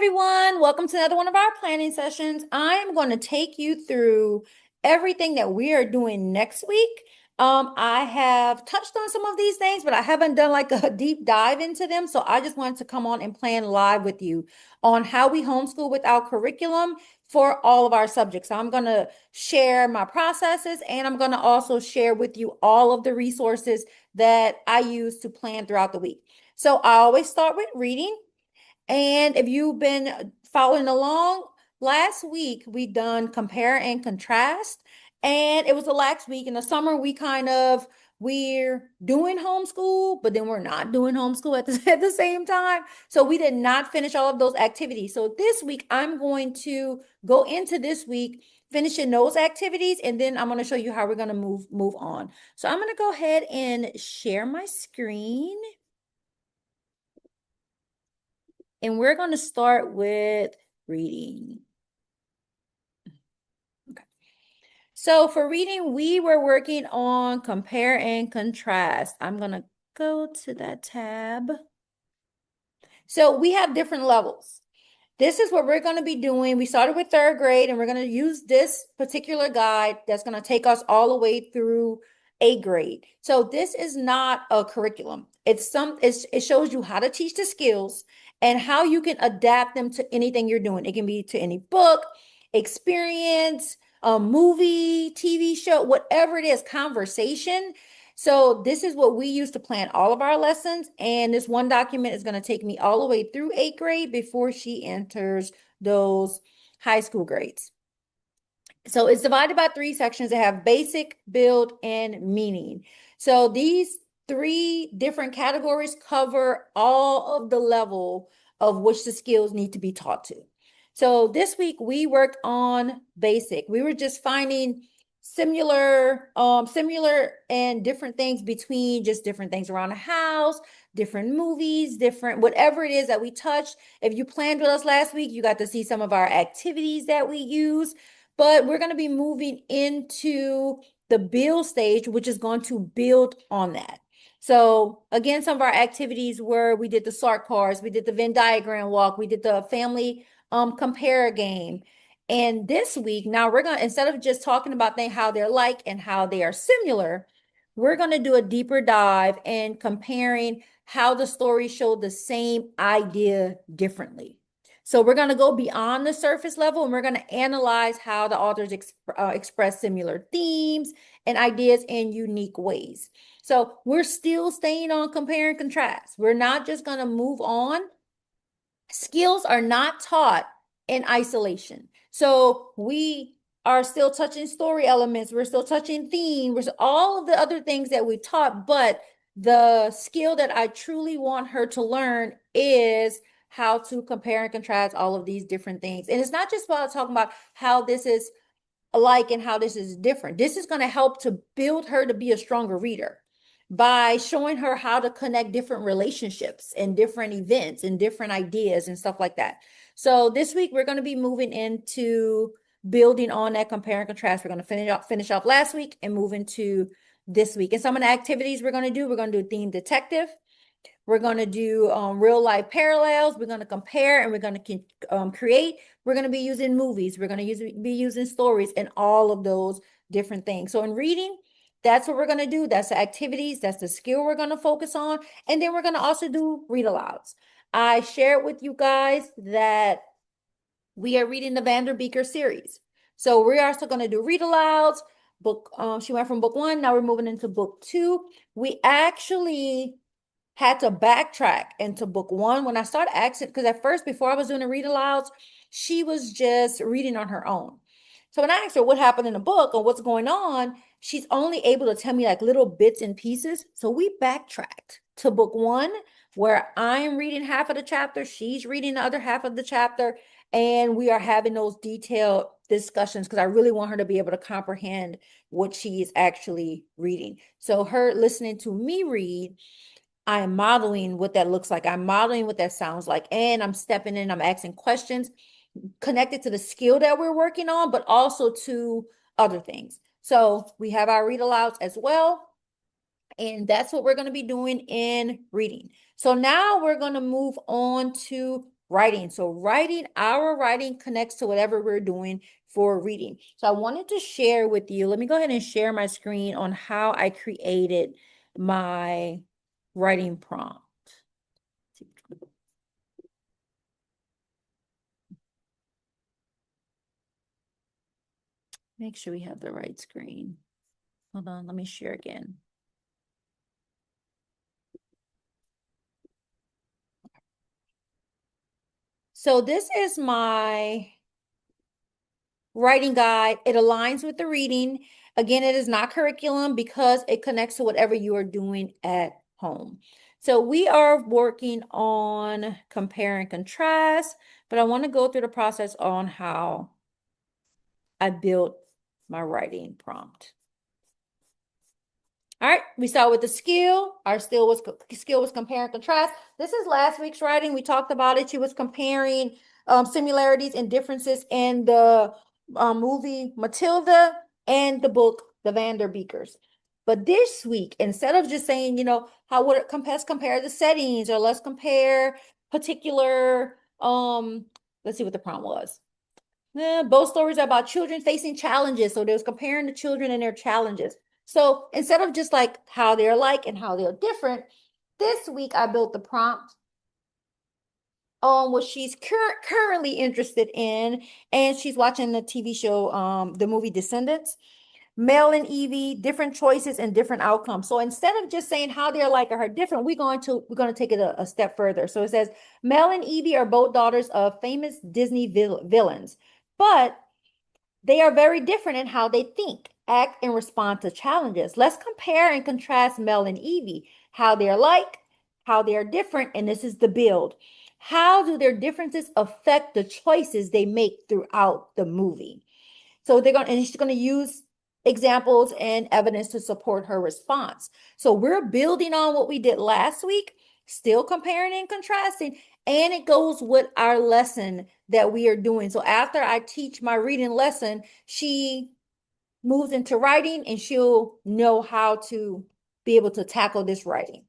everyone. Welcome to another one of our planning sessions. I am going to take you through everything that we are doing next week. I have touched on some of these things, but I haven't done like a deep dive into them. So I just wanted to come on and plan live with you on how we homeschool with our curriculum for all of our subjects. So I'm going to share my processes, and I'm going to also share with you all of the resources that I use to plan throughout the week. So I always start with reading. And if you've been following along, last week we done compare and contrast, and it was a lax week. In the summer, we're doing homeschool, but then we're not doing homeschool at at the same time. So we did not finish all of those activities. So this week I'm going to go into this week finishing those activities, and then I'm going to show you how we're going to move on. So I'm going to go ahead and share my screen. And we're going to start with reading. Okay. So for reading, we were working on compare and contrast. I'm going to go to that tab. So we have different levels. This is what we're going to be doing. We started with third grade, and we're going to use this particular guide that's going to take us all the way through eighth grade. So this is not a curriculum. It shows you how to teach the skills and how you can adapt them to anything you're doing. It can be to any book, experience, a movie, TV show, whatever it is, conversation. So this is what we use to plan all of our lessons. And this one document is going to take me all the way through eighth grade before she enters those high school grades. So it's divided by three sections that have basic, build, and meaning. So these three different categories cover all of the level of which the skills need to be taught to. So this week we worked on basic. We were just finding similar and different things between just different things around the house, different movies, different whatever it is that we touched. If you planned with us last week, you got to see some of our activities that we use. But we're going to be moving into the build stage, which is going to build on that. So again, some of our activities were we did the SART cards, we did the Venn diagram walk, we did the family compare game. And this week, now we're going to, instead of just talking about how they're like and how they are similar, we're going to do a deeper dive and comparing how the story showed the same idea differently. So we're going to go beyond the surface level, and we're going to analyze how the authors express similar themes and ideas in unique ways. So we're still staying on compare and contrast. We're not just going to move on. Skills are not taught in isolation. So we are still touching story elements. We're still touching themes, all of the other things that we taught, but the skill that I truly want her to learn is how to compare and contrast all of these different things. And it's not just about talking about how this is alike and how this is different. This is going to help to build her to be a stronger reader by showing her how to connect different relationships and different events and different ideas and stuff like that. So this week we're going to be moving into building on that compare and contrast. We're going to finish off last week and move into this week. And some of the activities we're going to do theme detective. We're going to do real life parallels. We're going to compare, and we're going to create. We're going to be using movies. We're going to be using stories and all of those different things. So in reading, that's what we're going to do. That's the activities. That's the skill we're going to focus on. And then we're going to also do read alouds. I shared with you guys that we are reading the Vanderbeeker series. So we're also going to do read alouds. She went from book 1. Now we're moving into book 2. We actually had to backtrack into book 1 when I started asking, because at first, before I was doing the read alouds, she was just reading on her own. So when I asked her what happened in the book or what's going on, she's only able to tell me like little bits and pieces. So we backtracked to book 1, where I'm reading half of the chapter, she's reading the other half of the chapter, and we are having those detailed discussions because I really want her to be able to comprehend what she is actually reading. So her listening to me read, I am modeling what that looks like. I'm modeling what that sounds like. And I'm stepping in, I'm asking questions connected to the skill that we're working on, but also to other things. So we have our read alouds as well. And that's what we're going to be doing in reading. So now we're going to move on to writing. So our writing connects to whatever we're doing for reading. So I wanted to share with you. Let me go ahead and share my screen on how I created my writing prompt. Make sure we have the right screen. Hold on, let me share again. So this is my writing guide. It aligns with the reading. Again, it is not curriculum because it connects to whatever you are doing at home. So we are working on compare and contrast, but I want to go through the process on how I built my writing prompt. All right, we start with the skill. Our skill was compare and contrast. This is last week's writing. We talked about it. She was comparing similarities and differences in the movie Matilda and the book The Vanderbeekers. But this week, instead of just saying, how would it compare the settings, or let's compare particular let's see what the prompt was. Both stories are about children facing challenges. So they was comparing the children and their challenges. So instead of just like how they're like and how they're different, this week I built the prompt on what she's currently interested in. And she's watching the TV show, the movie Descendants. Mel and Evie, different choices and different outcomes. So instead of just saying how they're like or her different, we're going to take it a step further. So it says Mel and Evie are both daughters of famous Disney villains, but they are very different in how they think, act, and respond to challenges. Let's compare and contrast Mel and Evie, how they're like, how they're different, and this is the build. How do their differences affect the choices they make throughout the movie? So she's going to use examples and evidence to support her response. So we're building on what we did last week, still comparing and contrasting, and it goes with our lesson that we are doing. So after I teach my reading lesson, she moves into writing and she'll know how to be able to tackle this writing.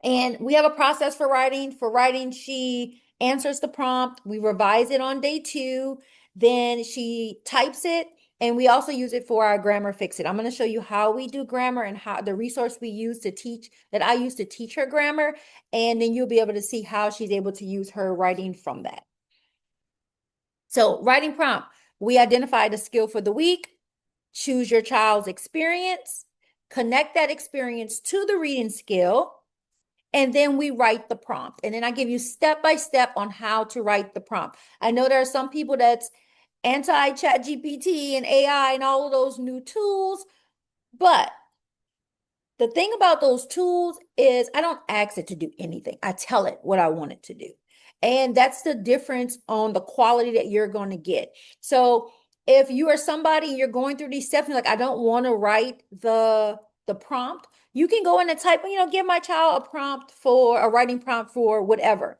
And we have a process for writing. For writing, she answers the prompt. We revise it on day 2. Then she types it. And we also use it for our grammar fix it. I'm going to show you how we do grammar and how the resource we use to teach that I use to teach her grammar. And then you'll be able to see how she's able to use her writing from that. So writing prompt, we identify the skill for the week, choose your child's experience, connect that experience to the reading skill, and then we write the prompt. And then I give you step by step on how to write the prompt. I know there are some people that's anti-chat GPT and AI and all of those new tools, but the thing about those tools is I don't ask it to do anything. I tell it what I want it to do. And that's the difference on the quality that you're going to get. So if you are somebody and you're going through these steps, and like, I don't want to write the prompt, you can go in and type, give my child a writing prompt for whatever.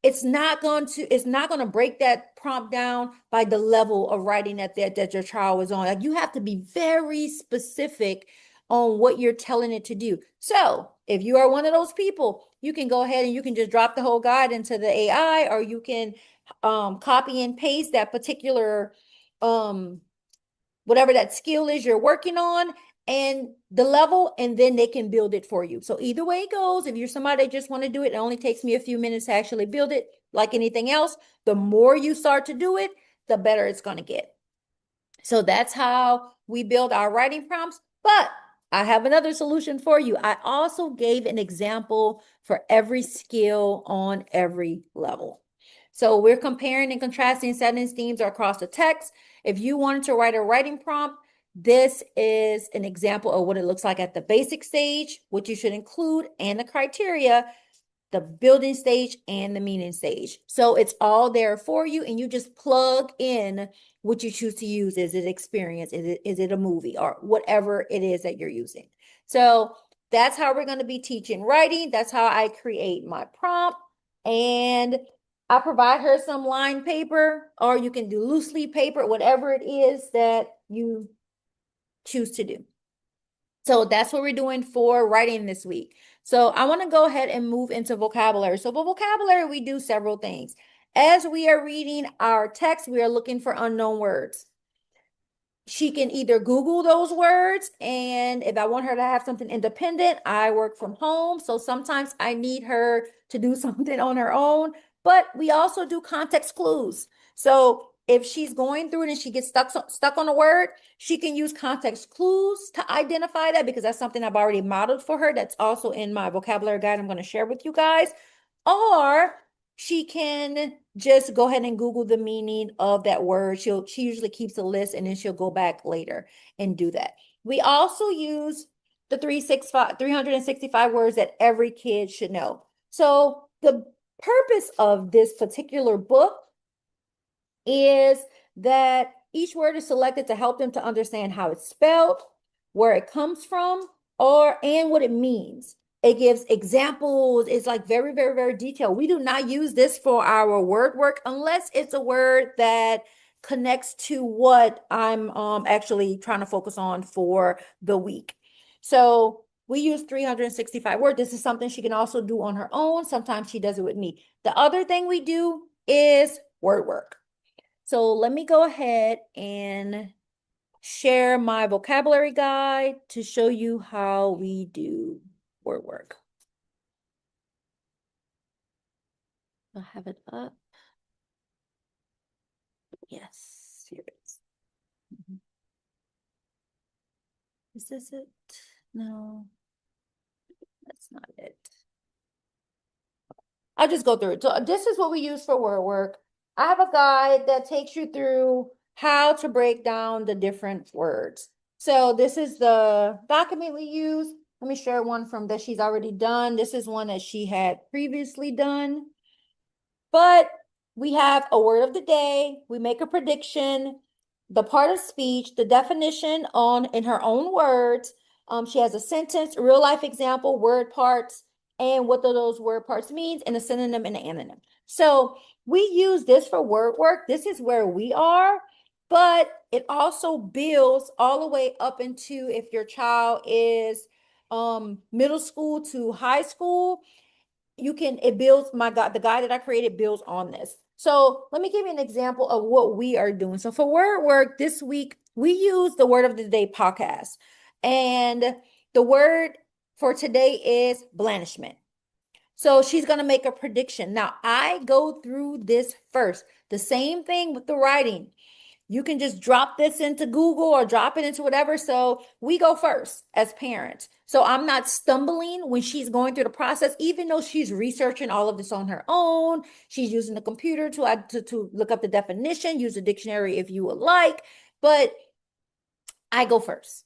It's not going to break that prompt down by the level of writing that your child is on. Like, you have to be very specific on what you're telling it to do. So if you are one of those people, you can go ahead and you can just drop the whole guide into the AI, or you can copy and paste that particular whatever that skill is you're working on and the level, and then they can build it for you. So either way it goes, if you're somebody that just want to do it, it only takes me a few minutes to actually build it. Like anything else, the more you start to do it, the better it's going to get. So that's how we build our writing prompts. But I have another solution for you. I also gave an example for every skill on every level. So we're comparing and contrasting settings, themes across the text. If you wanted to write a writing prompt, this is an example of what it looks like at the basic stage, what you should include, and the criteria, the building stage, and the meaning stage. So it's all there for you, and you just plug in what you choose to use. Is it experience? Is it a movie, or whatever it is that you're using? So that's how we're going to be teaching writing. That's how I create my prompt. And I provide her some lined paper, or you can do loose leaf paper, whatever it is that you choose to do. So that's what we're doing for writing this week. So I want to go ahead and move into vocabulary. So for vocabulary, we do several things. As we are reading our text, we are looking for unknown words. She can either Google those words, and if I want her to have something independent, I work from home. So sometimes I need her to do something on her own, but we also do context clues. So if she's going through it and she gets stuck on a word, she can use context clues to identify that, because that's something I've already modeled for her. That's also in my vocabulary guide I'm going to share with you guys. Or she can just go ahead and Google the meaning of that word. She usually keeps a list, and then she'll go back later and do that. We also use the 365 words that every kid should know. So the purpose of this particular book is that each word is selected to help them to understand how it's spelled, where it comes from, and what it means. It gives examples. It's like very, very, very detailed. We do not use this for our word work unless it's a word that connects to what I'm actually trying to focus on for the week. So we use 365 words. This is something she can also do on her own. Sometimes she does it with me. The other thing we do is word work. So let me go ahead and share my vocabulary guide to show you how we do word work. I'll have it up. Yes, here it is. Is this it? No, that's not it. I'll just go through it. So this is what we use for word work. I have a guide that takes you through how to break down the different words. So this is the document we use. Let me share one from that she's already done. This is one that she had previously done. But we have a word of the day. We make a prediction, the part of speech, the definition in her own words. She has a sentence, real life example, word parts, and what do those word parts means, and a synonym and an anonym. So we use this for word work. This is where we are, but it also builds all the way up into if your child is middle school to high school. It builds the guide that I created builds on this. So let me give you an example of what we are doing. So for word work this week, we use the word of the day podcast. And the word for today is blandishment. So she's going to make a prediction. Now I go through this first. The same thing with the writing. You can just drop this into Google or drop it into whatever. So we go first as parents. So I'm not stumbling when she's going through the process, even though she's researching all of this on her own. She's using the computer to look up the definition, use a dictionary if you would like, but I go first.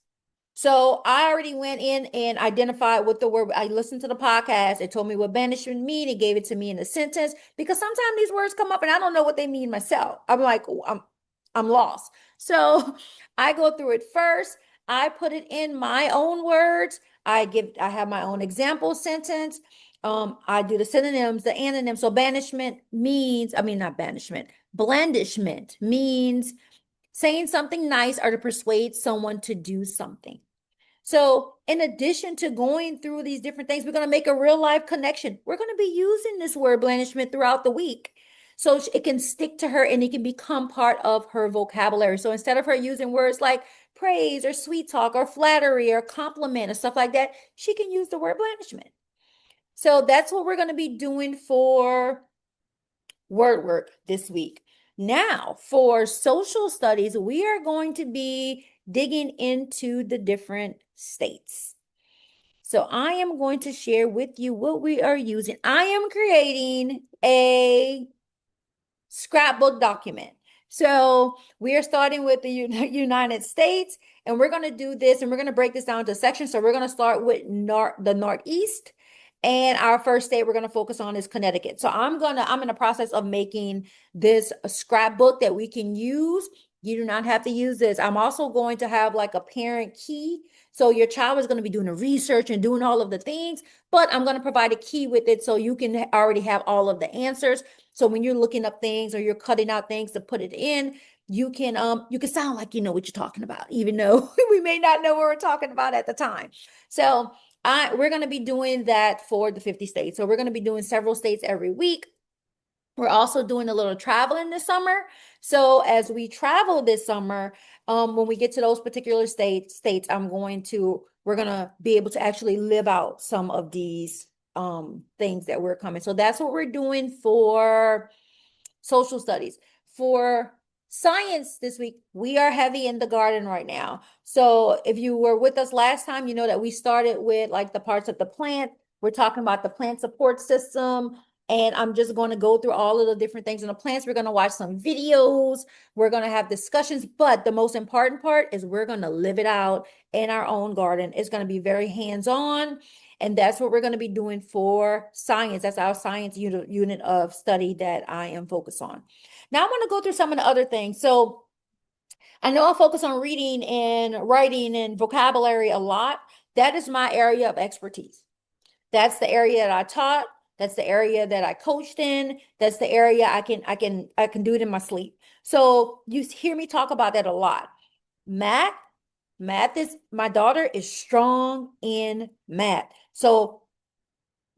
So I already went in and identified what the word. I listened to the podcast. It told me what banishment mean. It gave it to me in a sentence, because sometimes these words come up and I don't know what they mean myself. I'm like, I'm lost. So I go through it first. I put it in my own words. I have my own example sentence. I do the synonyms, the antonyms. So not banishment. Blandishment means saying something nice or to persuade someone to do something. So in addition to going through these different things, we're going to make a real life connection. We're going to be using this word blandishment throughout the week, so it can stick to her and it can become part of her vocabulary. So instead of her using words like praise or sweet talk or flattery or compliment or stuff like that, she can use the word blandishment. So that's what we're going to be doing for word work this week. Now, for social studies, we are going to be digging into the different states. So I am going to share with you what we are using. I am creating a scrapbook document. So we are starting with the United States, and we're going to do this, and we're going to break this down into sections. So we're going to start with the Northeast, and our first state we're going to focus on is Connecticut. So I'm in the process of making this a scrapbook that we can use. You do not have to use this. I'm also going to have like a parent key. So your child is going to be doing the research and doing all of the things, but I'm going to provide a key with it so you can already have all of the answers. So when you're looking up things or you're cutting out things to put it in, you can sound like you know what you're talking about, even though we may not know what we're talking about at the time. So we're going to be doing that for the 50 states. So we're going to be doing several states every week. We're also doing a little traveling this summer. So as we travel this summer, when we get to those particular states, we're gonna be able to actually live out some of these things that we're coming. So that's what we're doing for social studies. For science this week, we are heavy in the garden right now. So if you were with us last time, you know that we started with like the parts of the plant. We're talking about the plant support system. And I'm just going to go through all of the different things in the plants. We're going to watch some videos. We're going to have discussions. But the most important part is we're going to live it out in our own garden. It's going to be very hands-on. And that's what we're going to be doing for science. That's our science unit of study that I am focused on. Now I want to go through some of the other things. So I know I focus on reading and writing and vocabulary a lot. That is my area of expertise. That's the area that I taught. That's the area that I coached in. That's the area I can do it in my sleep. So you hear me talk about that a lot. Math, math is my daughter is strong in math. So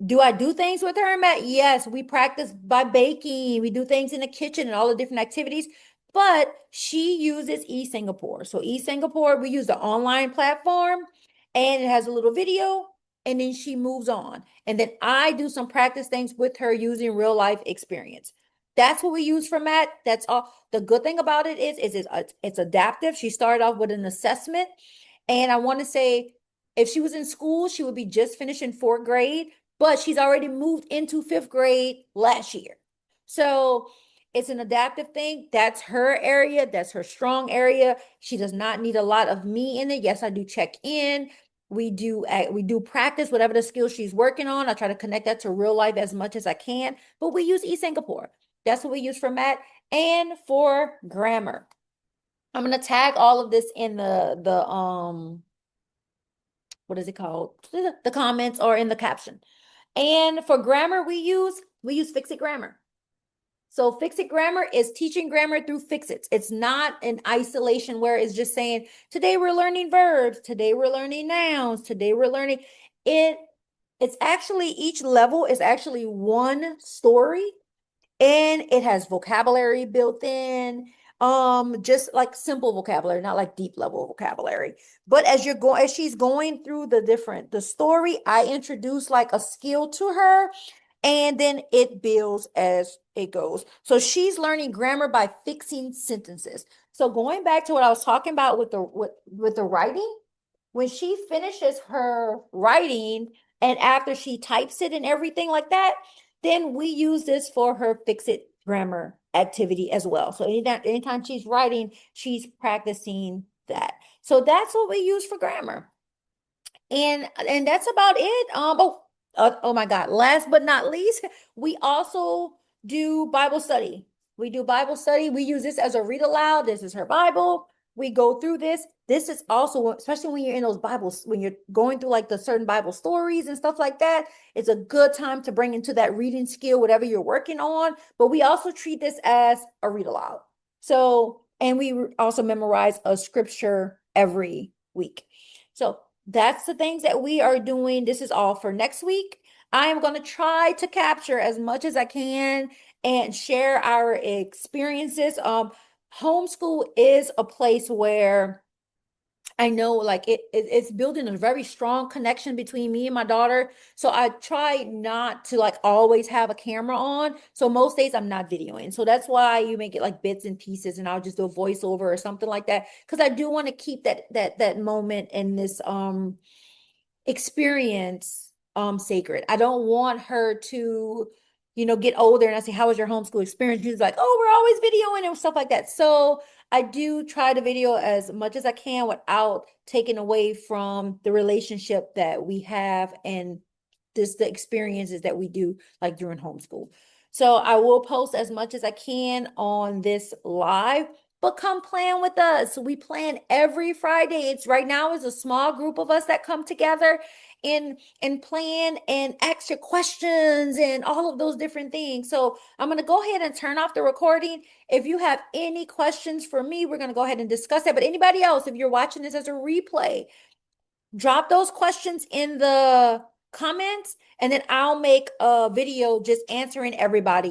do I do things with her, Matt? Yes, we practice by baking. We do things in the kitchen and all the different activities. But she uses eSingapore. So eSingapore, we use the online platform and it has a little video and then she moves on. And then I do some practice things with her using real life experience. That's what we use for Matt. That's all. The good thing about it is it's adaptive. She started off with an assessment. And I want to say if she was in school, she would be just finishing fourth grade, but she's already moved into fifth grade last year. So it's an adaptive thing. That's her area. That's her strong area. She does not need a lot of me in it. Yes, I do check in. We do practice whatever the skill she's working on. I try to connect that to real life as much as I can. But we use eSingapore. That's what we use for math and for grammar. I'm gonna tag all of this in the what is it called? The comments or in the caption. And for grammar, we use Fix It Grammar. So Fix It Grammar is teaching grammar through Fix-Its. It's not an isolation where it's just saying, today we're learning verbs, today we're learning nouns, today we're learning it. It's actually each level is actually one story and it has vocabulary built in, just like simple vocabulary, not like deep level vocabulary. But as she's going through the story, I introduce like a skill to her and then it builds as it goes. So she's learning grammar by fixing sentences. So going back to what I was talking about with the writing, when she finishes her writing and after she types it and everything like that, then we use this for her Fix It Grammar activity as well. So anytime she's writing, she's practicing that. So that's what we use for grammar. And that's about it. Oh my God. Last but not least, we also do Bible study. We do Bible study. We use this as a read aloud. This is her Bible. We go through this. This is also, especially when you're in those Bibles, when you're going through like the certain Bible stories and stuff like that, it's a good time to bring into that reading skill, whatever you're working on. But we also treat this as a read aloud. So, and we also memorize a scripture every week. So that's the things that we are doing. This is all for next week. I am going to try to capture as much as I can and share our experiences. Homeschool is a place where I know like it's building a very strong connection between me and my daughter. So I try not to like always have a camera on. So most days I'm not videoing. So that's why you make it like bits and pieces and I'll just do a voiceover or something like that. Because I do want to keep that moment in this experience sacred. I don't want her to, get older and I say, how was your homeschool experience? She's like, oh, we're always videoing and stuff like that. So I do try to video as much as I can without taking away from the relationship that we have and the experiences that we do like during homeschool. So I will post as much as I can on this live, but come plan with us. We plan every Friday. It's right now is a small group of us that come together and plan and ask your questions and all of those different things. So I'm going to go ahead and turn off the recording. If you have any questions for me, we're going to go ahead and discuss that. But anybody else, if you're watching this as a replay, Drop those questions in the comments, and then I'll make a video just answering everybody.